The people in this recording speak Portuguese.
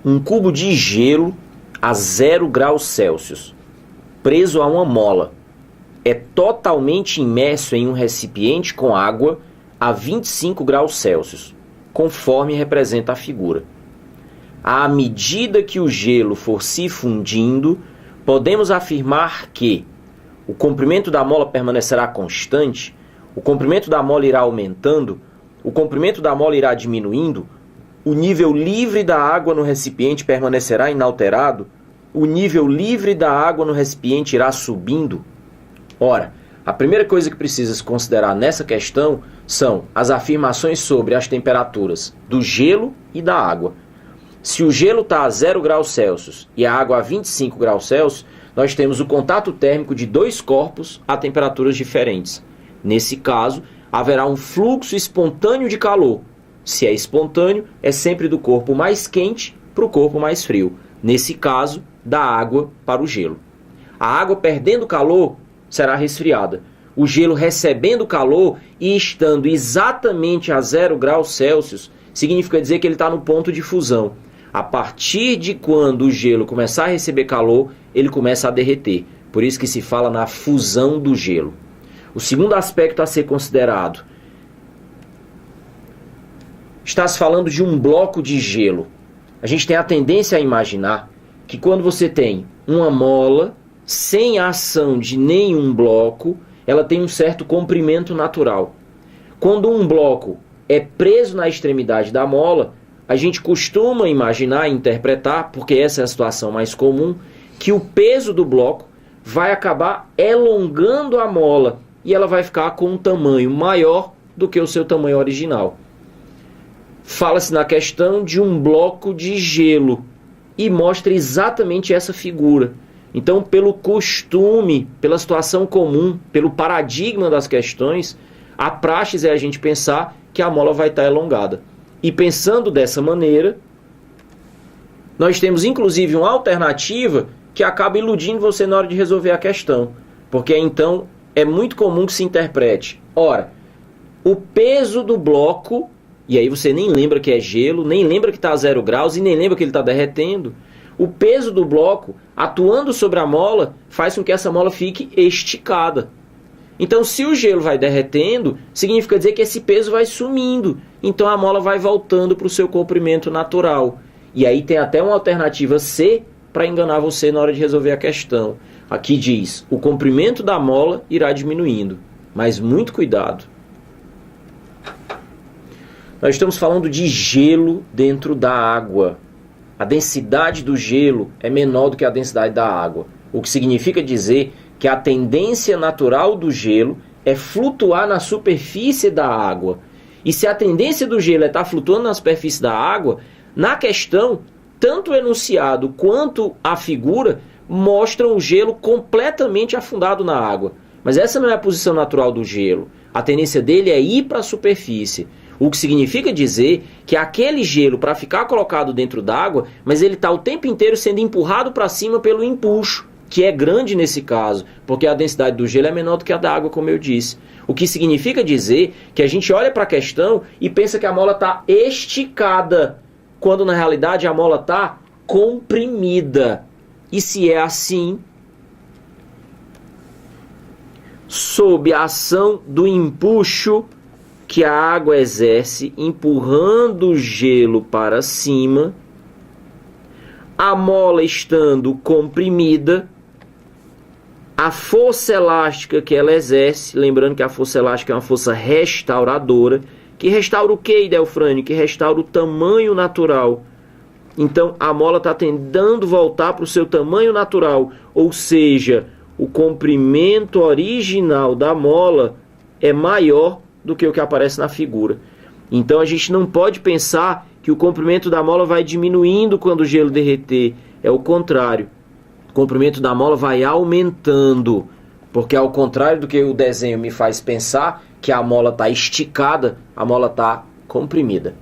um cubo de gelo a 0 graus Celsius, preso a uma mola, é totalmente imerso em um recipiente com água a 25 graus Celsius, conforme representa a figura. À medida que o gelo for se fundindo, podemos afirmar que o comprimento da mola permanecerá constante, o comprimento da mola irá aumentando, o comprimento da mola irá diminuindo, o nível livre da água no recipiente permanecerá inalterado, o nível livre da água no recipiente irá subindo. Ora, a primeira coisa que precisa se considerar nessa questão são as afirmações sobre as temperaturas do gelo e da água. Se o gelo está a 0 graus Celsius e a água a 25 graus Celsius, nós temos o contato térmico de dois corpos a temperaturas diferentes. Nesse caso, haverá um fluxo espontâneo de calor. Se é espontâneo, é sempre do corpo mais quente para o corpo mais frio. Nesse caso, da água para o gelo. A água perdendo calor será resfriada. O gelo recebendo calor e estando exatamente a 0 graus Celsius, significa dizer que ele está no ponto de fusão. A partir de quando o gelo começar a receber calor, ele começa a derreter. Por isso que se fala na fusão do gelo. O segundo aspecto a ser considerado. Está se falando de um bloco de gelo. A gente tem a tendência a imaginar que quando você tem uma mola sem a ação de nenhum bloco, ela tem um certo comprimento natural. Quando um bloco é preso na extremidade da mola, a gente costuma imaginar e interpretar, porque essa é a situação mais comum, que o peso do bloco vai acabar elongando a mola e ela vai ficar com um tamanho maior do que o seu tamanho original. Fala-se na questão de um bloco de gelo e mostra exatamente essa figura. Então, pelo costume, pela situação comum, pelo paradigma das questões, a praxe é a gente pensar que a mola vai estar elongada. E pensando dessa maneira, nós temos inclusive uma alternativa que acaba iludindo você na hora de resolver a questão. Porque então é muito comum que se interprete, ora, o peso do bloco, e aí você nem lembra que é gelo, nem lembra que está a 0 graus e nem lembra que ele está derretendo. O peso do bloco, atuando sobre a mola, faz com que essa mola fique esticada. Então, se o gelo vai derretendo, significa dizer que esse peso vai sumindo. Então, a mola vai voltando para o seu comprimento natural. E aí tem até uma alternativa C para enganar você na hora de resolver a questão. Aqui diz, o comprimento da mola irá diminuindo. Mas muito cuidado. Nós estamos falando de gelo dentro da água. A densidade do gelo é menor do que a densidade da água. O que significa dizer que a tendência natural do gelo é flutuar na superfície da água. E se a tendência do gelo é estar flutuando na superfície da água, na questão, tanto o enunciado quanto a figura mostram o gelo completamente afundado na água. Mas essa não é a posição natural do gelo. A tendência dele é ir para a superfície. O que significa dizer que aquele gelo, para ficar colocado dentro d'água, mas ele está o tempo inteiro sendo empurrado para cima pelo empuxo, que é grande nesse caso, porque a densidade do gelo é menor do que a da água, como eu disse. O que significa dizer que a gente olha para a questão e pensa que a mola está esticada, quando na realidade a mola está comprimida. E se é assim, sob a ação do empuxo que a água exerce, empurrando o gelo para cima, a mola estando comprimida, a força elástica que ela exerce, lembrando que a força elástica é uma força restauradora, que restaura o que, Idelfrânio? Que restaura o tamanho natural. Então a mola está tentando voltar para o seu tamanho natural, ou seja, o comprimento original da mola é maior do que o que aparece na figura. Então a gente não pode pensar que o comprimento da mola vai diminuindo quando o gelo derreter. É o contrário. O comprimento da mola vai aumentando. Porque ao contrário do que o desenho me faz pensar, que a mola está esticada, a mola está comprimida.